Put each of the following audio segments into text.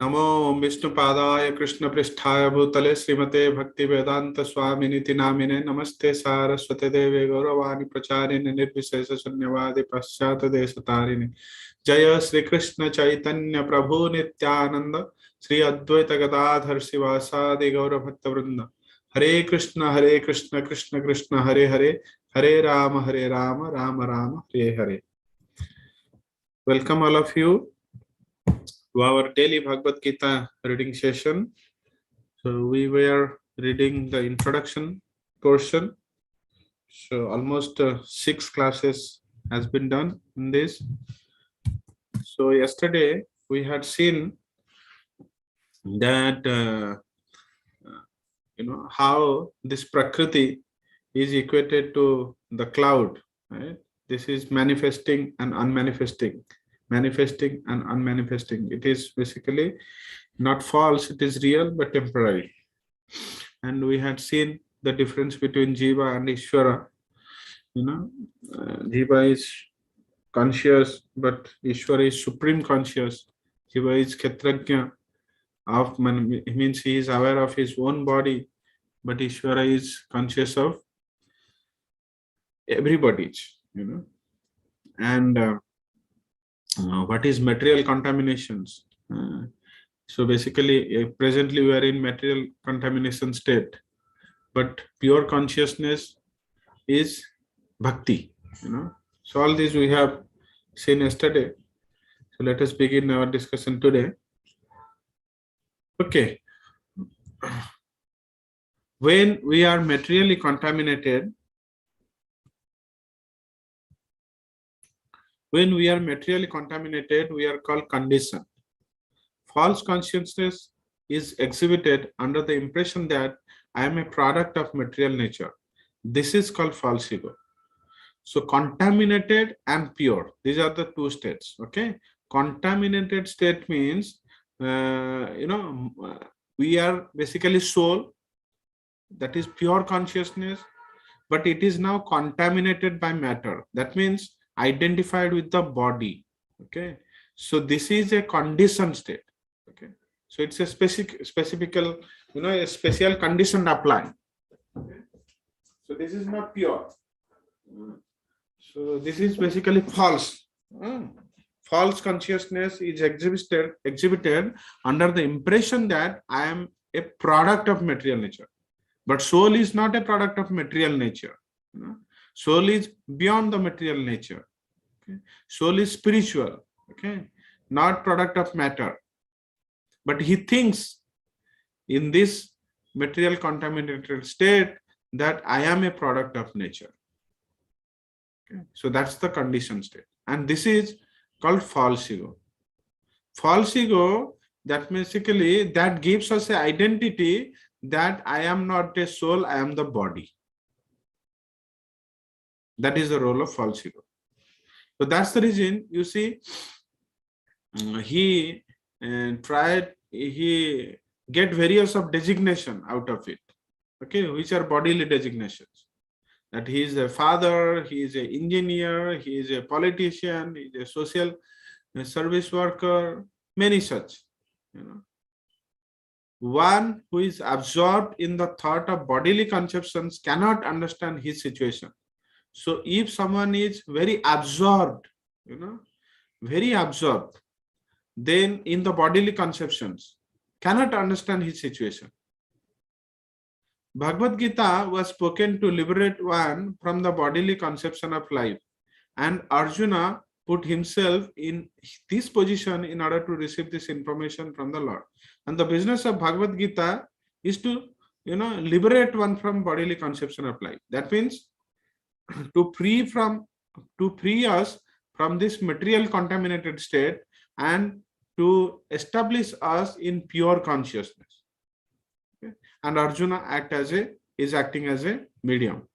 नमो विष्णुपादाय कृष्णपृष्ठाय भूतले श्रीमते भक्तिवेदांत स्वामिनिति नामिने नमस्ते सारस्वते देवे गौरवाणी प्रचारिणे निर्विशेष शून्यवादी पश्चात देशतारिणे जय श्री कृष्ण चैतन्य प्रभु नित्यानंद श्री अद्वैत गदाधर शिवासादि गौर भक्त वृंद हरे Krishna Krishna Krishna Hare Hare Hare Ram Ram Ram Hare Hare. Welcome all of you to our daily Bhagavad Gita reading session. So we were reading the introduction portion. So almost 6 classes has been done in this. So yesterday we had seen that how this Prakriti is equated to the cloud, right? This is manifesting and unmanifesting, manifesting and unmanifesting. It is basically not false, it is real but temporary. And we had seen the difference between Jiva and Ishvara. Jiva is conscious, but Ishvara is supreme conscious. Jiva is Kshetrajna, means he is aware of his own body, but Ishvara is conscious of everybody's, And what is material contaminations? So basically, presently we are in material contamination state, but pure consciousness is bhakti, So all this we have seen yesterday. So let us begin our discussion today. Okay. When we are materially contaminated, we are called conditioned. False consciousness is exhibited under the impression that I am a product of material nature. This is called false ego. So contaminated and pure, these are the two states. Okay, contaminated state means we are basically soul, that is pure consciousness, but it is now contaminated by matter. That means identified with the body. Okay, so this is a conditioned state. Okay, so it's a specific, a special condition applied. Okay? So this is not pure. So this is basically false. False consciousness is exhibited under the impression that I am a product of material nature. But soul is not a product of material nature. Soul is beyond the material nature. Okay? Soul is spiritual. Okay, not product of matter. But he thinks in this material contaminated state that I am a product of nature. Okay? So that's the conditioned state. And this is called false ego. False ego, that basically that gives us an identity that I am not a soul, I am the body. That is the role of false ego. So that's the reason you see he get various of designation out of it. Okay, which are bodily designations. That he is a father, he is an engineer, he is a politician, he is a social service worker, many such. One who is absorbed in the thought of bodily conceptions cannot understand his situation. So if someone is very absorbed, very absorbed, then in the bodily conceptions, cannot understand his situation. Bhagavad Gita was spoken to liberate one from the bodily conception of life, and Arjuna put himself in this position in order to receive this information from the Lord. And the business of Bhagavad Gita is to liberate one from bodily conception of life. That means to free us from this material contaminated state and to establish us in pure consciousness. Okay? And Arjuna is acting as a medium.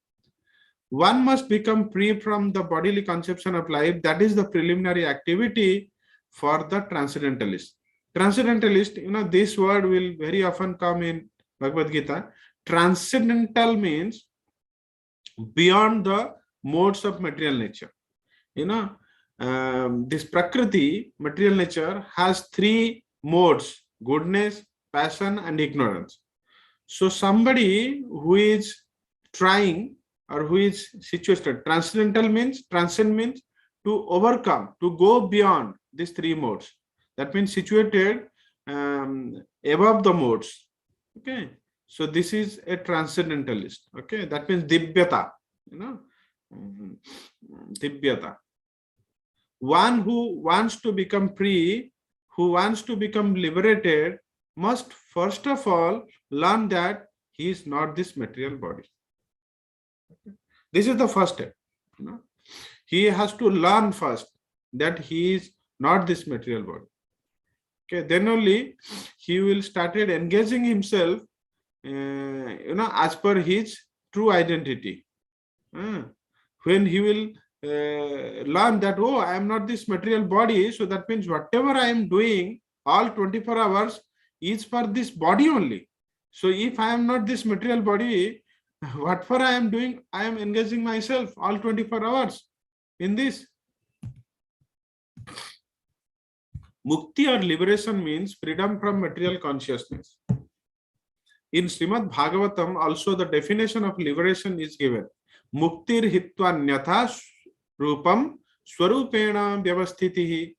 One must become free from the bodily conception of life. That is the preliminary activity for the transcendentalist. Transcendentalist, this word will very often come in Bhagavad Gita. Transcendental means beyond the modes of material nature. This Prakriti, material nature, has 3 modes goodness, passion, and ignorance. So somebody who is trying or who is situated, transcendental means, transcend means to overcome, to go beyond these three modes. That means situated above the modes. Okay. So this is a transcendentalist. Okay. That means divyata, you know, divyata. One who wants to become free, who wants to become liberated, must first of all learn that he is not this material body. This is the first step. You know? He has to learn first that he is not this material body. Okay, then only he will started engaging himself, as per his true identity. When he will learn that, oh, I am not this material body, so that means whatever I am doing all 24 hours is for this body only. So if I am not this material body, whatever I am doing, I am engaging myself all 24 hours in this. Mukti or liberation means freedom from material consciousness. In Srimad Bhagavatam, also the definition of liberation is given. Muktir hitva nyatha rupam swarupena vyavasthitihi.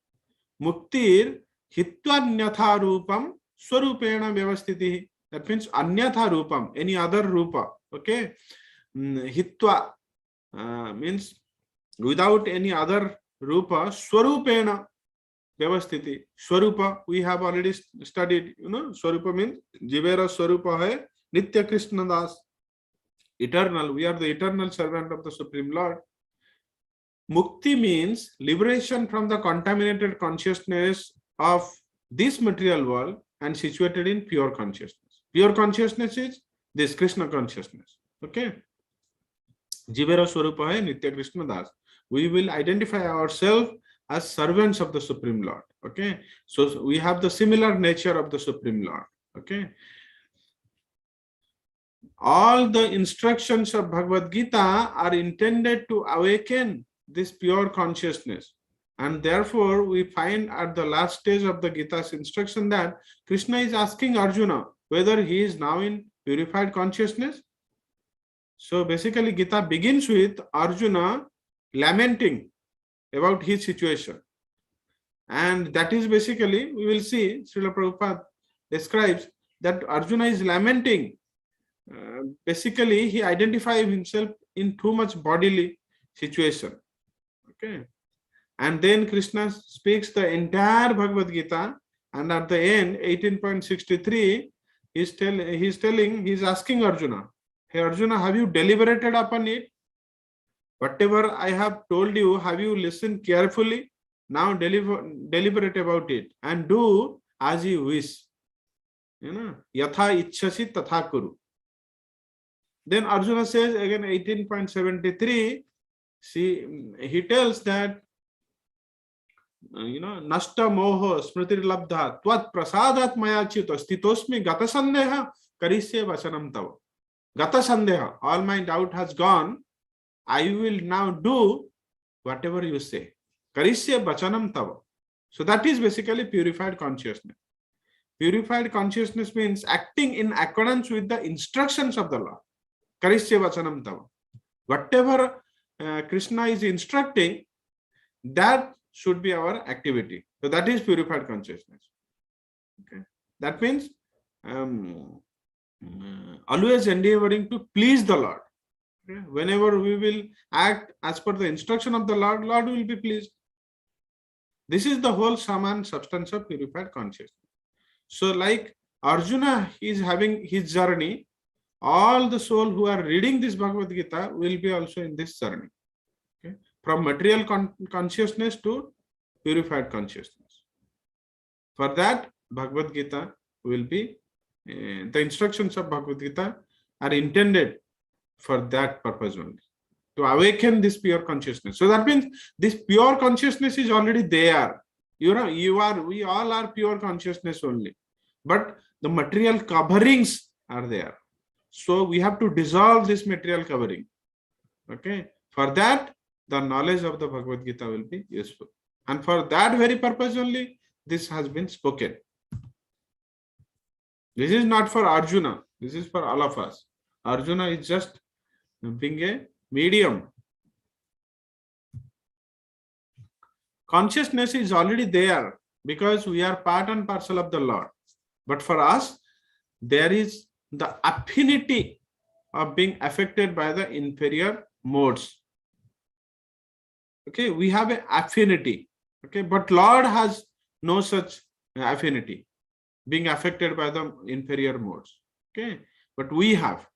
Muktir hitva nyatha rupam swarupena vyavasthitihi. That means anyatha rupam, any other rupa. Okay. Hitva means without any other rupa, swarupena vyavasthiti. Swarupa we have already studied. Swarupa means Jivera Swarupa hai Nitya Krishna Das. Eternal. We are the eternal servant of the Supreme Lord. Mukti means liberation from the contaminated consciousness of this material world and situated in pure consciousness. Pure consciousness is this Krishna consciousness. Okay. Jivera Swarupa hai Nitya Krishna Das. We will identify ourselves as servants of the Supreme Lord. Okay. So we have the similar nature of the Supreme Lord. Okay. All the instructions of Bhagavad Gita are intended to awaken this pure consciousness. And therefore, we find at the last stage of the Gita's instruction that Krishna is asking Arjuna whether he is now in purified consciousness. So basically, Gita begins with Arjuna lamenting about his situation. And that is basically, we will see, Srila Prabhupada describes that Arjuna is lamenting. Basically, he identifies himself in too much bodily situation. Okay. And then Krishna speaks the entire Bhagavad Gita, and at the end, 18.63, he's asking Arjuna, hey Arjuna, have you deliberated upon it? Whatever I have told you, have you listened carefully? Now deliberate about it and do as you wish. Yatha ichchasi tatha kuru. Then Arjuna says again 18.73, he tells that nashta moho smriti labdha tvat prasadat maya chito stitosmi gata sandeha karisye vachanam tava. Gata sandeha, all my doubt has gone. I will now do whatever you say. Karisya bachanam tava. So that is basically purified consciousness. Purified consciousness means acting in accordance with the instructions of the Lord. Karisya vachanam tava. Whatever Krishna is instructing, that should be our activity. So that is purified consciousness. Okay. That means always endeavoring to please the Lord. Okay. Whenever we will act as per the instruction of the Lord, Lord will be pleased. This is the whole sum and substance of purified consciousness. So like Arjuna is having his journey, all the soul who are reading this Bhagavad Gita will be also in this journey. Okay? From material consciousness to purified consciousness. For that, Bhagavad Gita will be, the instructions of Bhagavad Gita are intended for that purpose only, to awaken this pure consciousness. So that means this pure consciousness is already there. We all are pure consciousness only, but the material coverings are there. So we have to dissolve this material covering. Okay. For that, the knowledge of the Bhagavad Gita will be useful. And for that very purpose only, this has been spoken. This is not for Arjuna. This is for all of us. Arjuna is just being a medium. Consciousness is already there because we are part and parcel of the Lord. But for us, there is the affinity of being affected by the inferior modes. Okay, we have an affinity. Okay, but Lord has no such affinity, being affected by the inferior modes. Okay, but we have.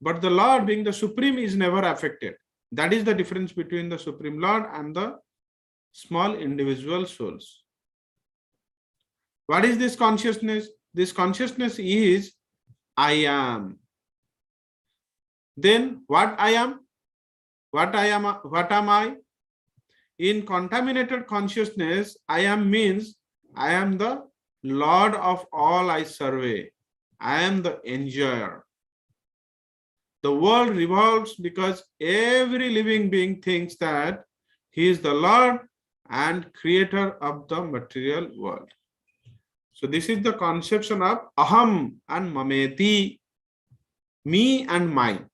But the Lord, being the Supreme, is never affected. That is the difference between the Supreme Lord and the small individual souls. What is this consciousness? This consciousness is I am. Then what I am? What am I? In contaminated consciousness, I am means I am the Lord of all I survey. I am the enjoyer. The world revolves because every living being thinks that he is the Lord and creator of the material world. So this is the conception of aham and mameti, me and mine,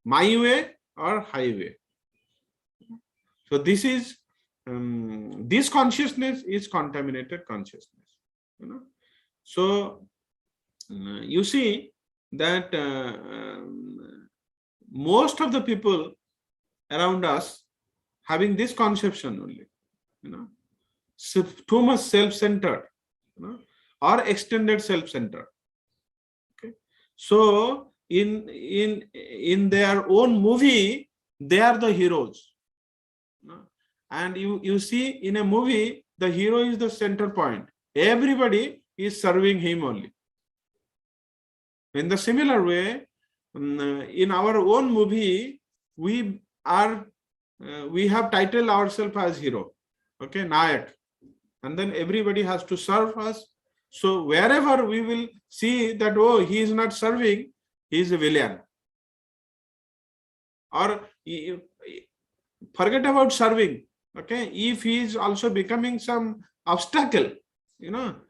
my way or highway. So this is this consciousness is contaminated consciousness. So you see that most of the people around us having this conception only, too much self-centered, or extended self-centered. Okay, so in their own movie, they are the heroes, and you see in a movie the hero is the center point. Everybody is serving him only. In the similar way, in our own movie, we have titled ourselves as hero, okay, Nayak, and then everybody has to serve us. So wherever we will see that, oh, he is not serving, he is a villain. Or forget about serving, okay, if he is also becoming some obstacle, to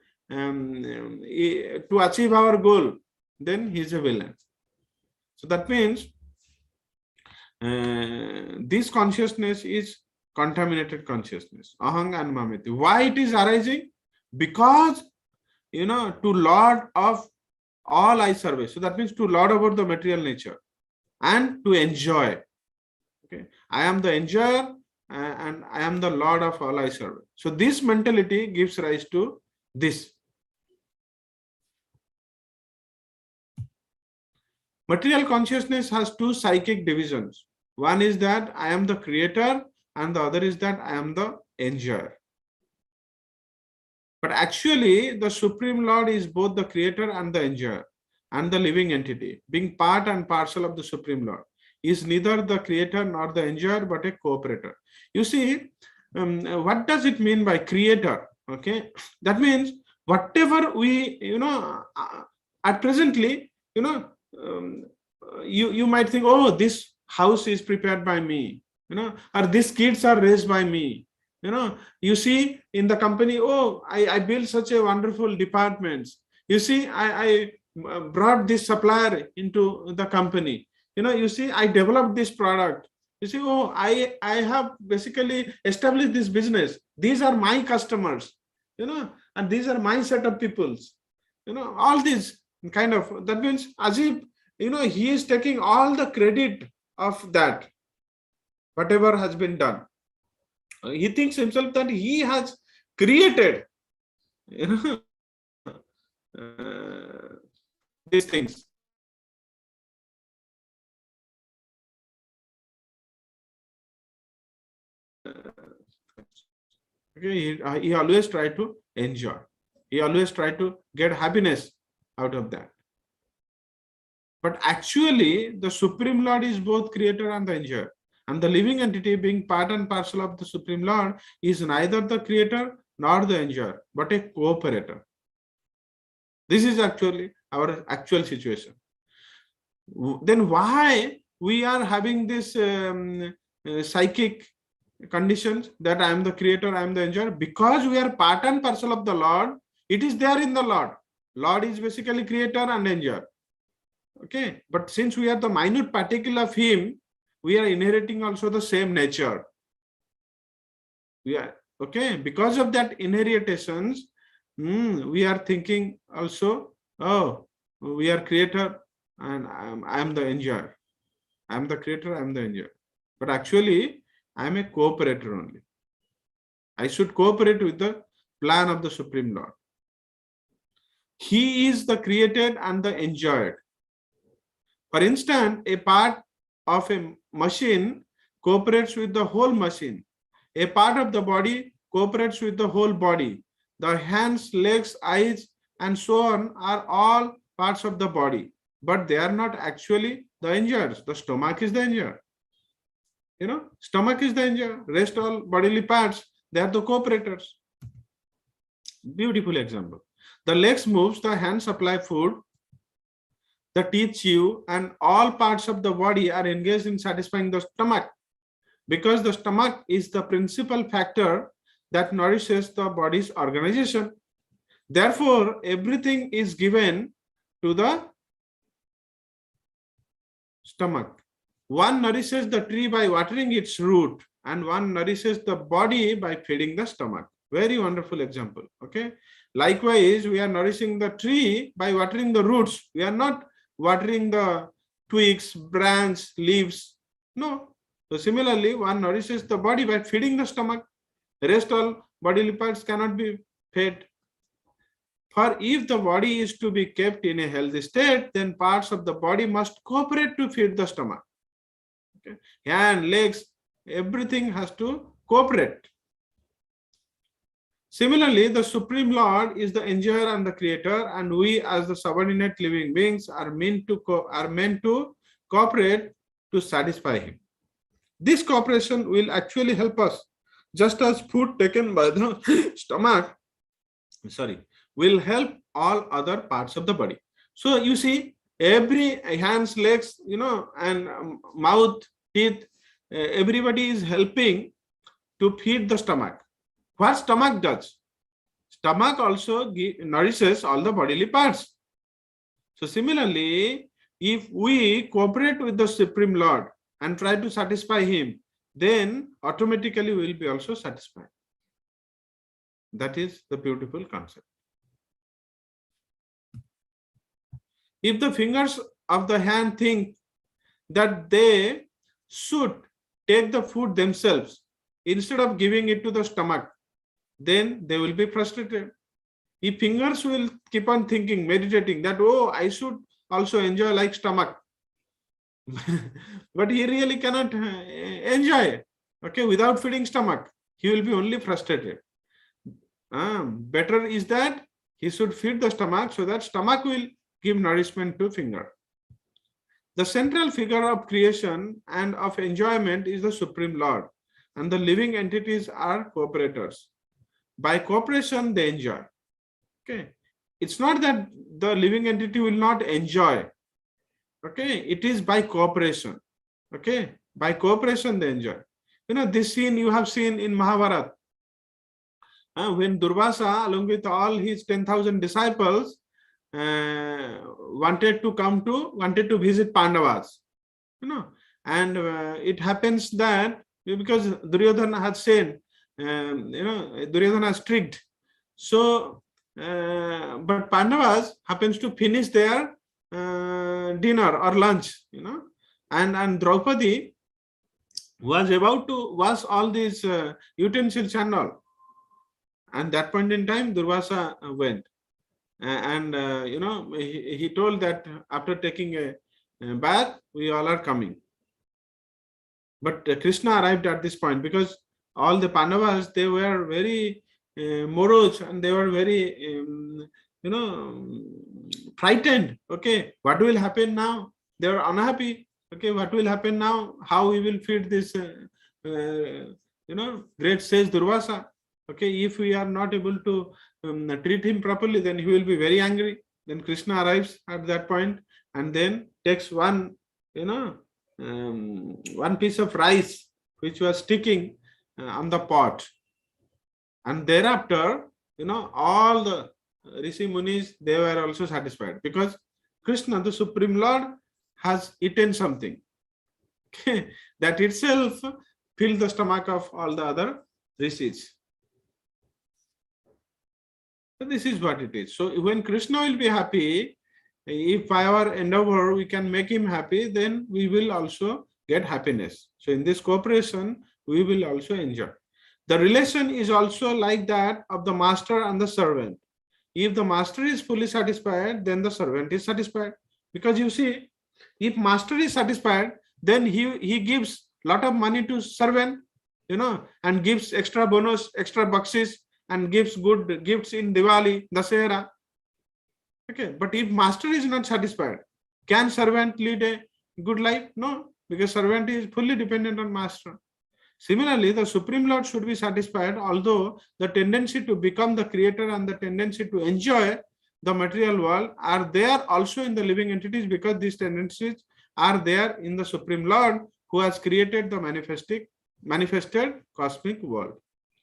achieve our goal, then he is a villain. So that means this consciousness is contaminated consciousness, ahang and mameti. Why it is arising? Because to lord of all I survey. So that means to lord over the material nature and to enjoy. Okay, I am the enjoyer and I am the lord of all I survey. So this mentality gives rise to this. Material consciousness has two psychic divisions. One is that I am the creator and the other is that I am the enjoyer. But actually, the Supreme Lord is both the creator and the enjoyer and the living entity. Being part and parcel of the Supreme Lord, is neither the creator nor the enjoyer but a cooperator. You see, what does it mean by creator? Okay, that means whatever we, at presently, you might think, oh, this house is prepared by me, or these kids are raised by me. You see in the company, oh, I built such a wonderful departments. You see, I brought this supplier into the company. You see, I developed this product. You see, oh, I have basically established this business. These are my customers, and these are my set of peoples. All these kind of, that means as if, he is taking all the credit of that, whatever has been done. He thinks himself that he has created, these things. Okay, he always try to enjoy. He always try to get happiness out of that. But actually, the Supreme Lord is both creator and the enjoyer. And the living entity, being part and parcel of the Supreme Lord, is neither the creator nor the enjoyer, but a cooperator. This is actually our actual situation. Then why we are having this psychic conditions that I am the creator, I am the enjoyer? Because we are part and parcel of the Lord. It is there in the Lord. Lord is basically creator and enjoyer. Okay, but since we are the minute particle of him, we are inheriting also the same nature. We are okay because of that inheritations. We are thinking also, oh, we are creator and I am the enjoyer. I am the creator, I am the enjoyer. But actually, I am a cooperator only. I should cooperate with the plan of the Supreme Lord. He is the created and the enjoyed. For instance, a part of a machine cooperates with the whole machine. A part of the body cooperates with the whole body. The hands, legs, eyes, and so on are all parts of the body, but they are not actually the enjoyers. The stomach is the enjoyer. Stomach is the enjoyer. Rest all bodily parts, they are the cooperators. Beautiful example. The legs moves, the hands supply food, the teeth chew, and all parts of the body are engaged in satisfying the stomach, because the stomach is the principal factor that nourishes the body's organization. Therefore, everything is given to the stomach. One nourishes the tree by watering its root, and one nourishes the body by feeding the stomach. Very wonderful example. Okay. Likewise, we are nourishing the tree by watering the roots. We are not watering the twigs, branch, leaves. No. So similarly, one nourishes the body by feeding the stomach. The rest all bodily parts cannot be fed. For if the body is to be kept in a healthy state, then parts of the body must cooperate to feed the stomach. Okay. Hand, legs, everything has to cooperate. Similarly, the Supreme Lord is the enjoyer and the creator, and we as the subordinate living beings are meant to cooperate to satisfy him. This cooperation will actually help us, just as food taken by the stomach, will help all other parts of the body. So you see, every hands, legs, and mouth, teeth, everybody is helping to feed the stomach. What stomach does? Stomach also nourishes all the bodily parts. So similarly, if we cooperate with the Supreme Lord and try to satisfy him, then automatically we will be also satisfied. That is the beautiful concept. If the fingers of the hand think that they should take the food themselves instead of giving it to the stomach, then they will be frustrated. If fingers will keep on thinking, meditating that, oh, I should also enjoy like stomach, but he really cannot enjoy, okay, without feeding stomach, he will be only frustrated. Better is that he should feed the stomach so that stomach will give nourishment to finger. The central figure of creation and of enjoyment is the Supreme Lord, and the living entities are cooperators. By cooperation, they enjoy. Okay, it's not that the living entity will not enjoy. Okay, it is by cooperation. Okay, by cooperation they enjoy. This scene you have seen in Mahabharata. When Durvasa, along with all his 10,000 disciples, wanted to visit Pandavas, and it happens that because Duryodhana had said, Duryodhana has tricked. So, but Pandavas happens to finish their dinner or lunch, and Draupadi was about to wash all these utensils and all. And that point in time, Durvasa went. And he told that after taking a bath, we all are coming. But Krishna arrived at this point because all the Pandavas, they were very morose and they were very, frightened. Okay, what will happen now? They were unhappy. Okay, what will happen now? How we will feed this, great sage Durvasa? Okay, if we are not able to treat him properly, then he will be very angry. Then Krishna arrives at that point and then takes one piece of rice which was sticking on the pot, and thereafter all the Rishi Munis, they were also satisfied because Krishna, the Supreme Lord, has eaten something. Okay, that itself filled the stomach of all the other rishis. So this is what it is. So when Krishna will be happy, if by our endeavor we can make him happy, then we will also get happiness. So in this cooperation, we will also enjoy. The relation is also like that of the master and the servant. If the master is fully satisfied, then the servant is satisfied. Because you see, if master is satisfied, then he gives lot of money to servant, and gives extra bonus, extra bakshis, and gives good gifts in Diwali, Dasera. Okay, but if master is not satisfied, can servant lead a good life? No, because servant is fully dependent on master. Similarly, the Supreme Lord should be satisfied, although the tendency to become the creator and the tendency to enjoy the material world are there also in the living entities, because these tendencies are there in the Supreme Lord who has created the manifested cosmic world.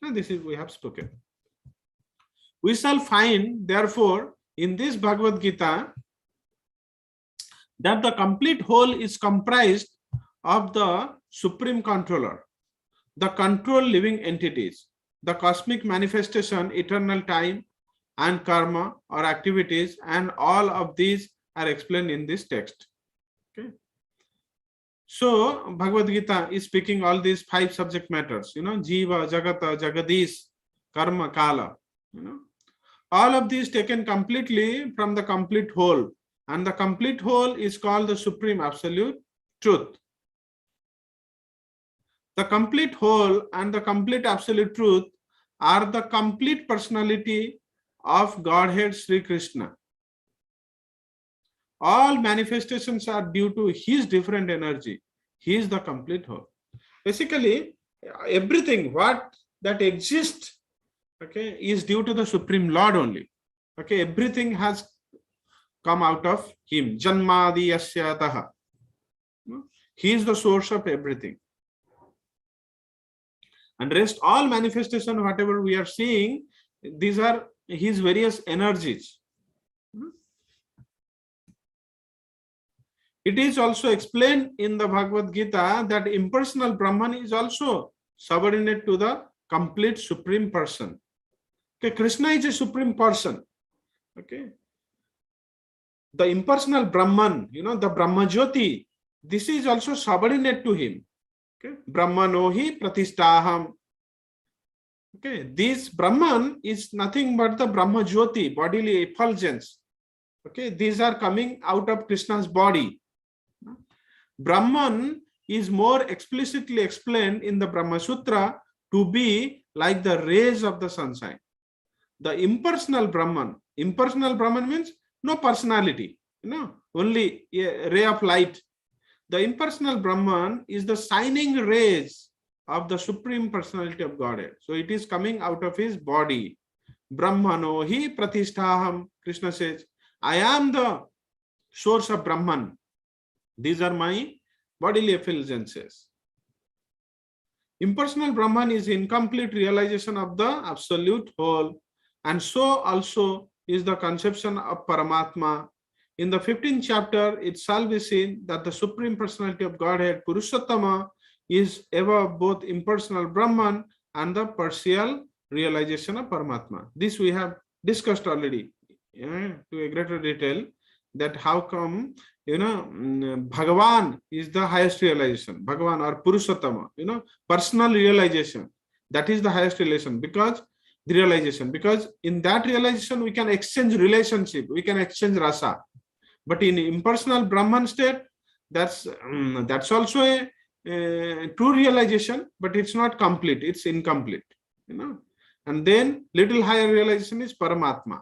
And this is we have spoken. We shall find, therefore, in this Bhagavad Gita that the complete whole is comprised of the Supreme Controller, the controlled living entities, the cosmic manifestation, eternal time, and karma or activities, and all of these are explained in this text. Okay. So Bhagavad Gita is speaking all these 5 subject matters, Jiva, Jagata, Jagadish, Karma, Kala, all of these taken completely from the complete whole, and the complete whole is called the Supreme Absolute Truth. The complete whole and the complete absolute truth are the complete personality of Godhead Sri Krishna. All manifestations are due to his different energy. He is the complete whole. Basically, everything what that exists, okay, is due to the Supreme Lord only. Okay, everything has come out of him. Janmadi yasyataha. He is the source of everything. And rest all manifestation, whatever we are seeing, these are his various energies. It is also explained in the Bhagavad Gita that impersonal Brahman is also subordinate to the complete Supreme Person. Okay, Krishna is a Supreme Person. Okay, the impersonal Brahman, the Brahma Jyoti, this is also subordinate to him. Okay, Brahmanohi Pratishtaham. Okay, this Brahman is nothing but the Brahma Jyoti, bodily effulgence. Okay, these are coming out of Krishna's body. Brahman is more explicitly explained in the Brahma Sutra to be like the rays of the sunshine. The impersonal Brahman means no personality, only a ray of light. The impersonal Brahman is the shining rays of the Supreme Personality of Godhead. So it is coming out of his body. Brahmano hi pratishtaham. Krishna says, I am the source of Brahman. These are my bodily effulgences. Impersonal Brahman is incomplete realization of the absolute whole, and so also is the conception of Paramatma. In the 15th chapter, it shall be seen that the Supreme Personality of Godhead, Purushottama, is ever both impersonal Brahman and the partial realization of Paramatma. This we have discussed already to a greater detail, that how come Bhagavan is the highest realization, Bhagavan or Purushottama, personal realization, that is the highest realization, because in that realization we can exchange relationship, we can exchange rasa. But in impersonal Brahman state, that's also a true realization, but it's not complete, it's incomplete, and then little higher realization is Paramatma,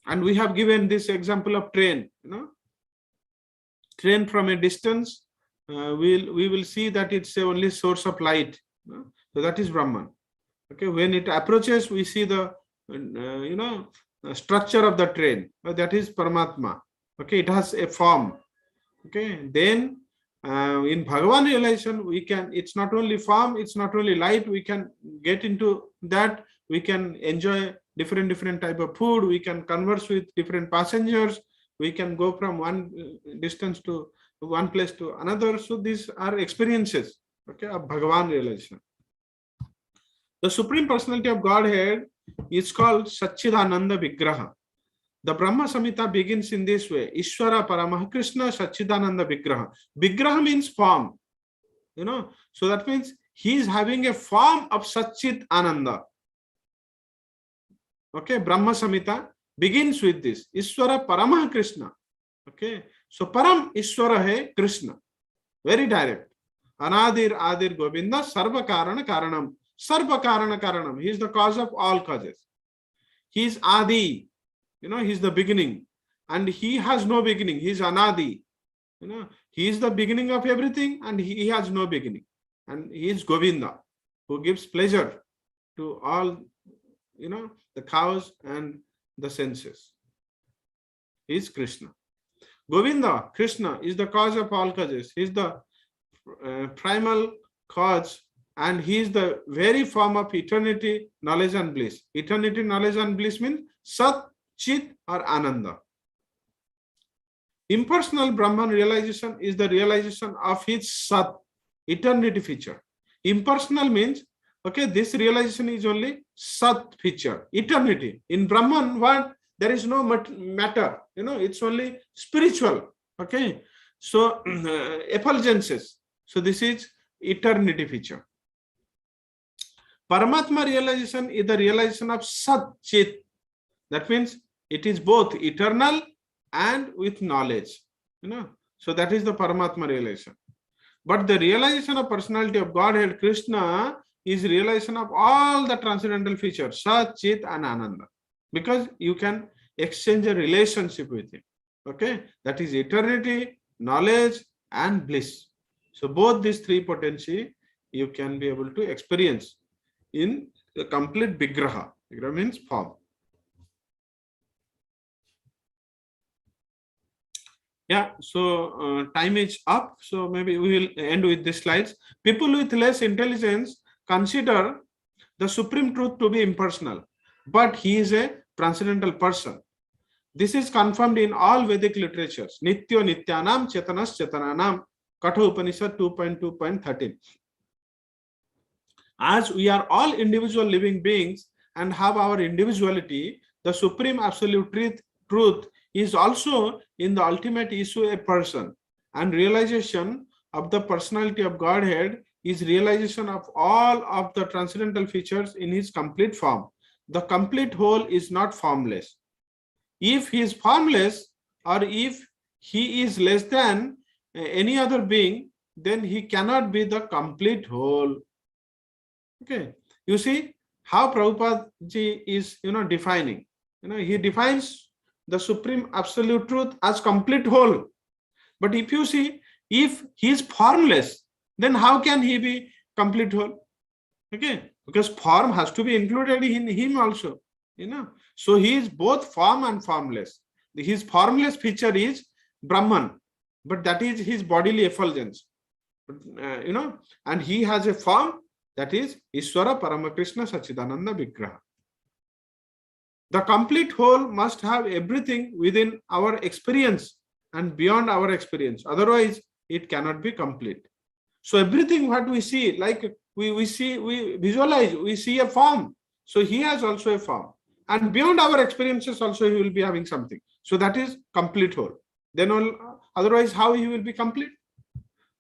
and we have given this example of train, train from a distance, we will see that it's the only source of light, so that is Brahman. Okay, when it approaches, we see the structure of the train, that is Paramatma. Okay, it has a form. Okay, then in Bhagavan realization, it's not only form, it's not only light, we can get into that we can enjoy different type of food, we can converse with different passengers, we can go from one distance to one place to another. So these are experiences, okay, of Bhagavan realization. The Supreme Personality of Godhead is called Satchidananda Vigraha. The Brahma Samhita begins in this way: Ishvara Paramah Krishna Satchidananda Vigraha. Vigraha means form, so that means he is having a form of Satchit Ananda. Okay, Brahma Samhita begins with this: Ishvara Paramah Krishna. Okay, so Param Ishvara hai Krishna, very direct. Anadir Adir Govinda Sarva Karana Karanam. Sarva Karana Karanam, he is the cause of all causes. He is Adi, he is the beginning, and he has no beginning. He is Anadi, he is the beginning of everything, and he has no beginning. And he is Govinda, who gives pleasure to all, the cows and the senses. He is Krishna. Govinda, Krishna, is the cause of all causes. He is the primal cause, and he is the very form of eternity, knowledge and bliss. Eternity, knowledge and bliss means Sat, Chit or Ananda. Impersonal Brahman realization is the realization of his Sat, eternity feature. Impersonal means, okay, this realization is only Sat feature, eternity. In Brahman, what? There is no matter, it's only spiritual. Okay, so effulgences. So this is eternity feature. Paramatma realization is the realization of Sat Chit. That means it is both eternal and with knowledge. So that is the Paramatma realization. But the realization of personality of Godhead, Krishna, is realization of all the transcendental features, Sat, Chit and Ananda. Because you can exchange a relationship with him. Okay, that is eternity, knowledge and bliss. So both these three potency you can be able to experience in the complete Vigraha. Vigraha means form. Yeah, so time is up. So maybe we will end with these slides. People with less intelligence consider the supreme truth to be impersonal, but he is a transcendental person. This is confirmed in all Vedic literatures. Nityo Nityanam Chetanas Chetananam, Katha Upanishad 2.2.13. As we are all individual living beings and have our individuality, the supreme absolute truth is also in the ultimate issue a person, and realization of the personality of Godhead is realization of all of the transcendental features in his complete form. The complete whole is not formless. If he is formless, or if he is less than any other being, then he cannot be the complete whole. Okay, you see how Prabhupada ji is defining. He defines the supreme absolute truth as complete whole. But if you see, if he is formless, then how can he be complete whole? Okay, because form has to be included in him also. So he is both form and formless. His formless feature is Brahman, but that is his bodily effulgence. And he has a form that is Ishvara Paramakrishna Satchidananda Vigraha. The complete whole must have everything within our experience and beyond our experience. Otherwise, it cannot be complete. So everything what we see, like we see, we visualize, we see a form. So he has also a form. And beyond our experiences also he will be having something. So that is complete whole. Then otherwise how he will be complete?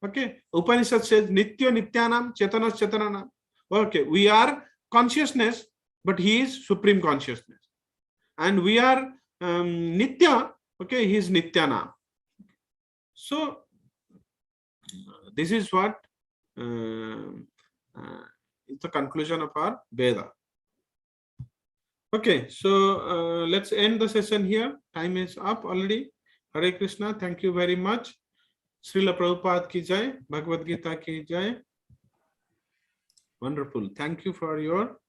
Okay. Upanishad says Nityo Nityanam Chetanas Chetananam. Okay. We are consciousness, but he is supreme consciousness. And we are Nitya. Okay. He is Nityanam. So this is what is the conclusion of our Veda. Okay, so let's end the session here. Time is up already. Hare Krishna. Thank you very much. Srila Prabhupada ki jai. Bhagavad Gita ki jai. Wonderful. Thank you for your